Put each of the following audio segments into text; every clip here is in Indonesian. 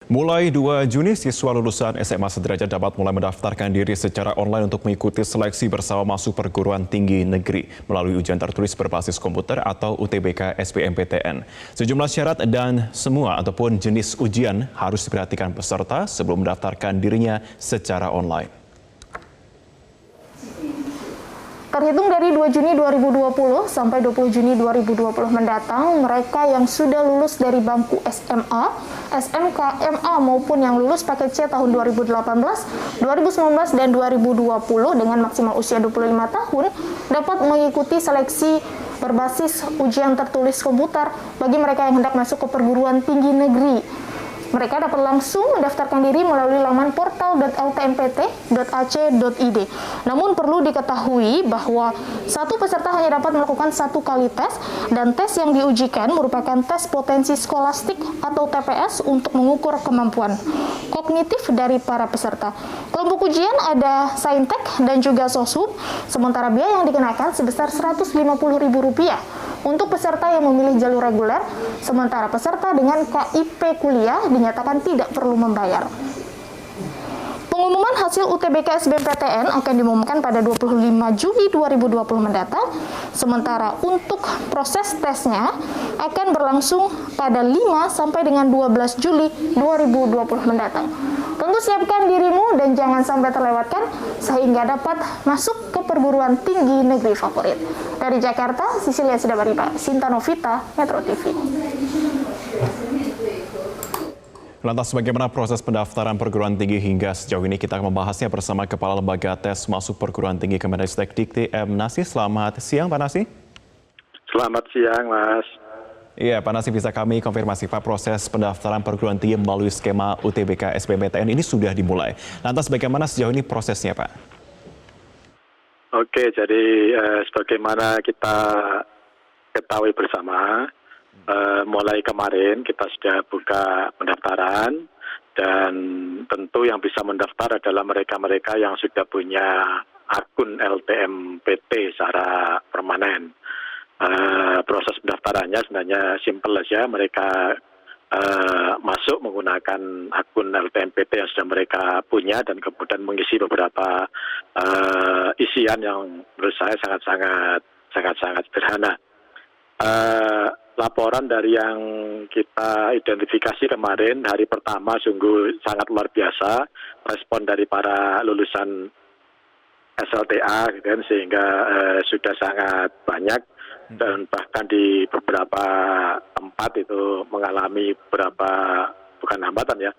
Mulai 2 Juni, siswa lulusan SMA sederajat dapat mulai mendaftarkan diri secara online untuk mengikuti seleksi bersama masuk perguruan tinggi negeri melalui ujian tertulis berbasis komputer atau UTBK SBMPTN. Sejumlah syarat dan semua ataupun jenis ujian harus diperhatikan peserta sebelum mendaftarkan dirinya secara online. Terhitung dari 2 Juni 2020 sampai 20 Juni 2020 mendatang, mereka yang sudah lulus dari bangku SMA, SMK, MA maupun yang lulus paket C tahun 2018, 2019, dan 2020 dengan maksimal usia 25 tahun dapat mengikuti seleksi berbasis ujian tertulis komputer bagi mereka yang hendak masuk ke perguruan tinggi negeri. Mereka dapat langsung mendaftarkan diri melalui laman portal.ltmpt.ac.id. Namun perlu diketahui bahwa satu peserta hanya dapat melakukan 1 kali tes, dan tes yang diujikan merupakan tes potensi skolastik atau TPS untuk mengukur kemampuan kognitif dari para peserta. Kelompok ujian ada Saintek dan juga Soshum, sementara biaya yang dikenakan sebesar Rp150.000 untuk peserta yang memilih jalur reguler, sementara peserta dengan KIP kuliah dinyatakan tidak perlu membayar. Pengumuman hasil UTBK SBMPTN akan diumumkan pada 25 Juli 2020 mendatang, sementara untuk proses tesnya akan berlangsung pada 5 sampai dengan 12 Juli 2020 mendatang. Tentu siapkan dirimu dan jangan sampai terlewatkan sehingga dapat masuk ke perguruan tinggi negeri favorit. Dari Jakarta, Sisilia Sidabaripa, Sinta Novita, Metro TV. Lantas bagaimana proses pendaftaran perguruan tinggi hingga sejauh ini? Kita akan membahasnya bersama Kepala Lembaga Tes Masuk Perguruan Tinggi Kemendikbud Dikti M. Nasi. Selamat siang Pak Nasi. Selamat siang Mas. Iya Pak Nasi, bisa kami konfirmasi Pak, proses pendaftaran perguruan tinggi melalui skema UTBK SBMPTN ini sudah dimulai. Lantas bagaimana sejauh ini prosesnya Pak? Oke, jadi sebagaimana kita ketahui bersama, mulai kemarin kita sudah buka pendaftaran, dan tentu yang bisa mendaftar adalah mereka-mereka yang sudah punya akun LTMPT secara permanen. Proses pendaftarannya sebenarnya simpel saja, mereka masuk menggunakan akun LTMPT yang sudah mereka punya dan kemudian mengisi beberapa isian yang menurut saya sangat sederhana. Laporan dari yang kita identifikasi kemarin hari pertama sungguh sangat luar biasa, respon dari para lulusan SLTA gitu kan, sehingga sudah sangat banyak, dan bahkan di beberapa tempat itu mengalami beberapa, bukan hambatan ya,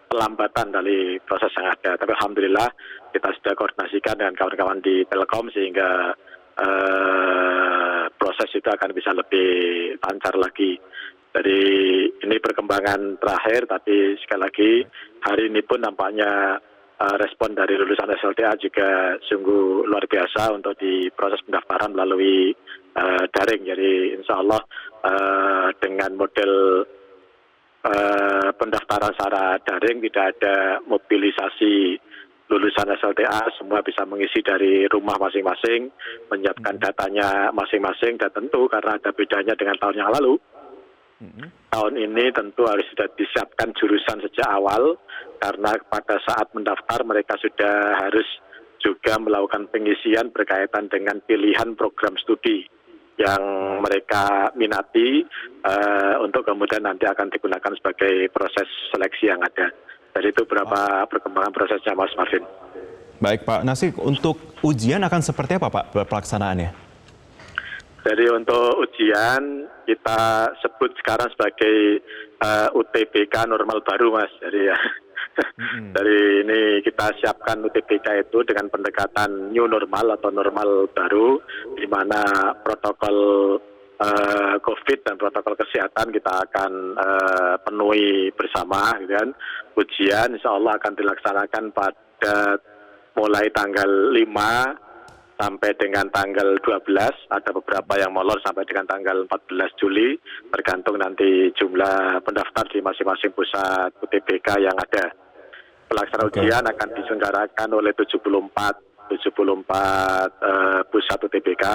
pelambatan dari proses yang ada. Tapi alhamdulillah kita sudah koordinasikan dengan kawan-kawan di Telkom sehingga proses itu akan bisa lebih lancar lagi. Jadi ini perkembangan terakhir, tapi sekali lagi hari ini pun nampaknya respon dari lulusan SLTA juga sungguh luar biasa untuk di proses pendaftaran melalui daring. Jadi insya Allah dengan model pendaftaran secara daring, tidak ada mobilisasi lulusan SLTA, semua bisa mengisi dari rumah masing-masing, menyiapkan datanya masing-masing, dan tentu karena ada bedanya dengan tahun yang lalu, tahun ini tentu harus sudah disiapkan jurusan sejak awal, karena pada saat mendaftar mereka sudah harus juga melakukan pengisian berkaitan dengan pilihan program studi yang mereka minati, untuk kemudian nanti akan digunakan sebagai proses seleksi yang ada. Jadi itu beberapa perkembangan prosesnya Mas Marvin. Baik Pak Nasi, untuk ujian akan seperti apa Pak pelaksanaannya? Jadi untuk ujian kita sebut sekarang sebagai UTBK normal baru Mas. Jadi ya, dari ini kita siapkan UTBK itu dengan pendekatan new normal atau normal baru, di mana protokol COVID dan protokol kesehatan kita akan penuhi bersama, gitu kan. Ujian insya Allah akan dilaksanakan pada mulai tanggal 5 sampai dengan tanggal 12, ada beberapa yang molor sampai dengan tanggal 14 Juli, tergantung nanti jumlah pendaftar di masing-masing pusat UTBK yang ada. Pelaksanaan ujian akan diselenggarakan oleh 74 pusat UTBK,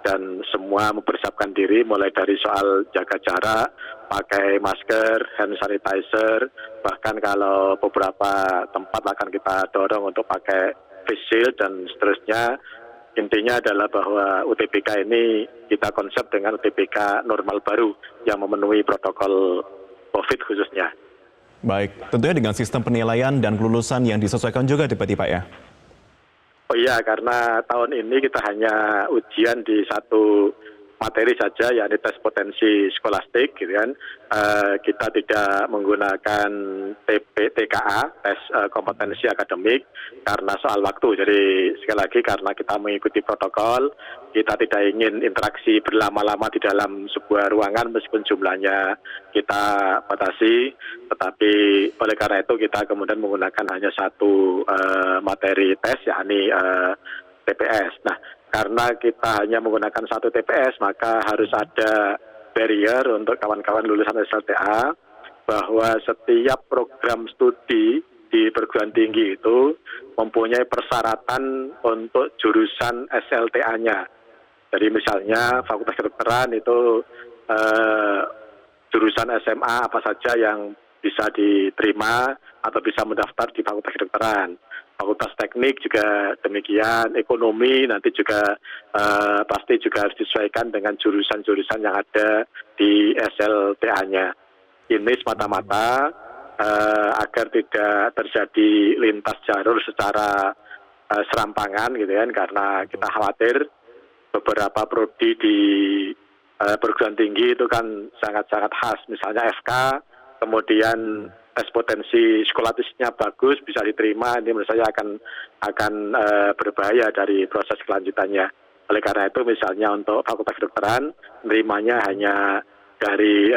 dan semua mempersiapkan diri mulai dari soal jaga jarak, pakai masker, hand sanitizer, bahkan kalau beberapa tempat akan kita dorong untuk pakai face shield dan seterusnya. Intinya adalah bahwa UTBK ini kita konsep dengan UTBK normal baru yang memenuhi protokol COVID khususnya. Baik, tentunya dengan sistem penilaian dan kelulusan yang disesuaikan juga berarti Pak ya? Oh iya, karena tahun ini kita hanya ujian di satu materi saja, yakni tes potensi skolastik, gitu kan. Kita tidak menggunakan TKA, tes kompetensi akademik, karena soal waktu. Jadi sekali lagi karena kita mengikuti protokol, kita tidak ingin interaksi berlama-lama di dalam sebuah ruangan meskipun jumlahnya kita batasi, tetapi oleh karena itu kita kemudian menggunakan hanya satu materi tes, yakni TPS. Nah, karena kita hanya menggunakan satu TPS, maka harus ada barrier untuk kawan-kawan lulusan SLTA bahwa setiap program studi di perguruan tinggi itu mempunyai persyaratan untuk jurusan SLTA-nya. Jadi misalnya Fakultas Kedokteran itu jurusan SMA apa saja yang bisa diterima atau bisa mendaftar di Fakultas Kedokteran. Fakultas Teknik juga demikian, ekonomi nanti juga pasti juga harus disesuaikan dengan jurusan-jurusan yang ada di SLTA-nya. Ini semata-mata agar tidak terjadi lintas jalur secara serampangan gitu kan, karena kita khawatir beberapa prodi di perguruan tinggi itu kan sangat-sangat khas, misalnya FK, kemudian tes potensi skolatisnya bagus, bisa diterima, ini menurut saya akan berbahaya dari proses kelanjutannya. Oleh karena itu misalnya untuk Fakultas Kedokteran, menerimanya hanya dari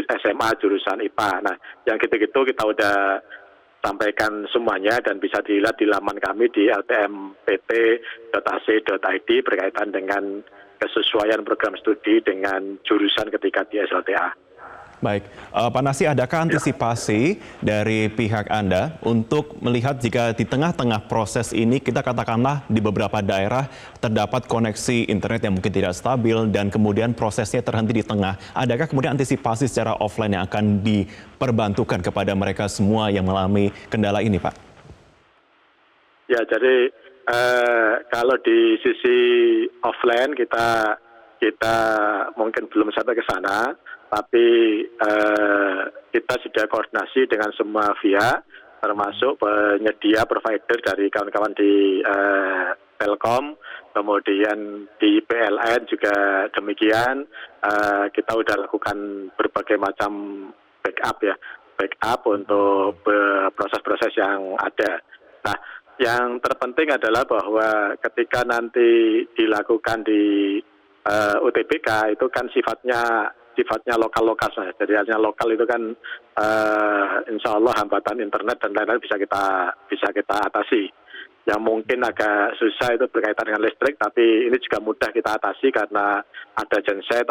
SMA jurusan IPA. Nah, yang gitu-gitu kita udah sampaikan semuanya dan bisa dilihat di laman kami di ltmpt.ac.id berkaitan dengan kesesuaian program studi dengan jurusan ketika di SLTA. Baik, Pak Nasi, adakah antisipasi dari pihak Anda untuk melihat jika di tengah-tengah proses ini kita katakanlah di beberapa daerah terdapat koneksi internet yang mungkin tidak stabil dan kemudian prosesnya terhenti di tengah. Adakah kemudian antisipasi secara offline yang akan diperbantukan kepada mereka semua yang mengalami kendala ini, Pak? Ya, jadi kalau di sisi offline kita mungkin belum sampai ke sana, tapi kita sudah koordinasi dengan semua pihak, termasuk penyedia provider dari kawan-kawan di Telkom, kemudian di PLN juga demikian. Kita sudah lakukan berbagai macam backup untuk proses-proses yang ada. Nah, yang terpenting adalah bahwa ketika nanti dilakukan di UTBK itu kan sifatnya lokal-lokal saja. Jadi hanya lokal itu kan insya Allah hambatan internet dan lain-lain bisa kita atasi. Yang mungkin agak susah itu berkaitan dengan listrik, tapi ini juga mudah kita atasi karena ada genset,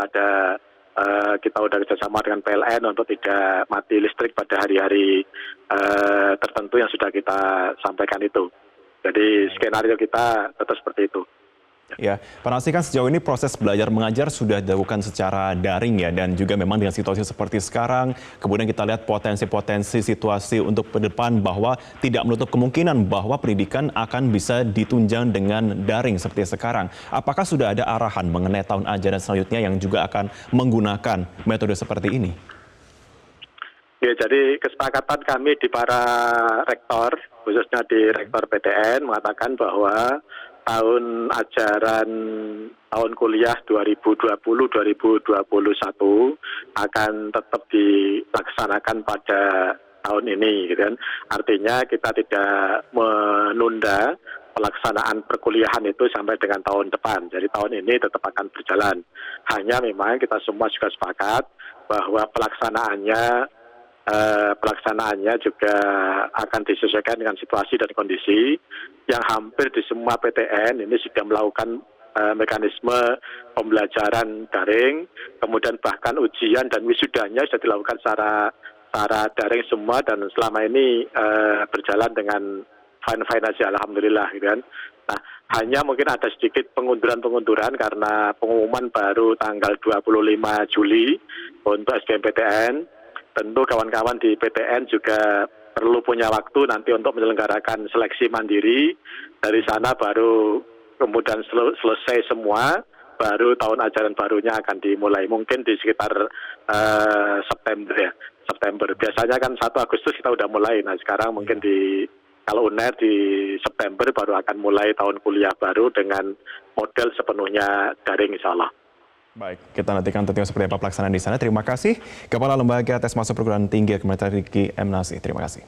kita udah kerjasama dengan PLN untuk tidak mati listrik pada hari-hari tertentu yang sudah kita sampaikan itu. Jadi skenario kita tetap seperti itu. Ya, Pak Nasi, kan sejauh ini proses belajar mengajar sudah dilakukan secara daring ya, dan juga memang dengan situasi seperti sekarang, kemudian kita lihat potensi-potensi situasi untuk ke depan bahwa tidak menutup kemungkinan bahwa pendidikan akan bisa ditunjang dengan daring seperti sekarang. Apakah sudah ada arahan mengenai tahun ajaran selanjutnya yang juga akan menggunakan metode seperti ini? Ya, jadi kesepakatan kami di para rektor, khususnya di Rektor PTN, mengatakan bahwa tahun kuliah 2020-2021 akan tetap dilaksanakan pada tahun ini, gitu kan. Artinya kita tidak menunda pelaksanaan perkuliahan itu sampai dengan tahun depan. Jadi tahun ini tetap akan berjalan. Hanya memang kita semua juga sepakat bahwa pelaksanaannya juga akan disesuaikan dengan situasi dan kondisi yang hampir di semua PTN ini sudah melakukan mekanisme pembelajaran daring, kemudian bahkan ujian dan wisudanya sudah dilakukan secara daring semua dan selama ini berjalan dengan fine-fine aja, alhamdulillah gitu kan. Nah, hanya mungkin ada sedikit pengunduran karena pengumuman baru tanggal 25 Juli untuk SBMPTN. Tentu kawan-kawan di PTN juga perlu punya waktu nanti untuk menyelenggarakan seleksi mandiri. Dari sana baru kemudian selesai semua, baru tahun ajaran barunya akan dimulai. Mungkin di sekitar September ya. September. Biasanya kan 1 Agustus kita udah mulai. Nah sekarang mungkin kalau UNER di September baru akan mulai tahun kuliah baru dengan model sepenuhnya daring insya Allah. Baik, kita nantikan tentunya seperti apa pelaksanaan di sana. Terima kasih Kepala Lembaga Tes Masuk Perguruan Tinggi Kementerian Rizky M. Nasih. Terima kasih.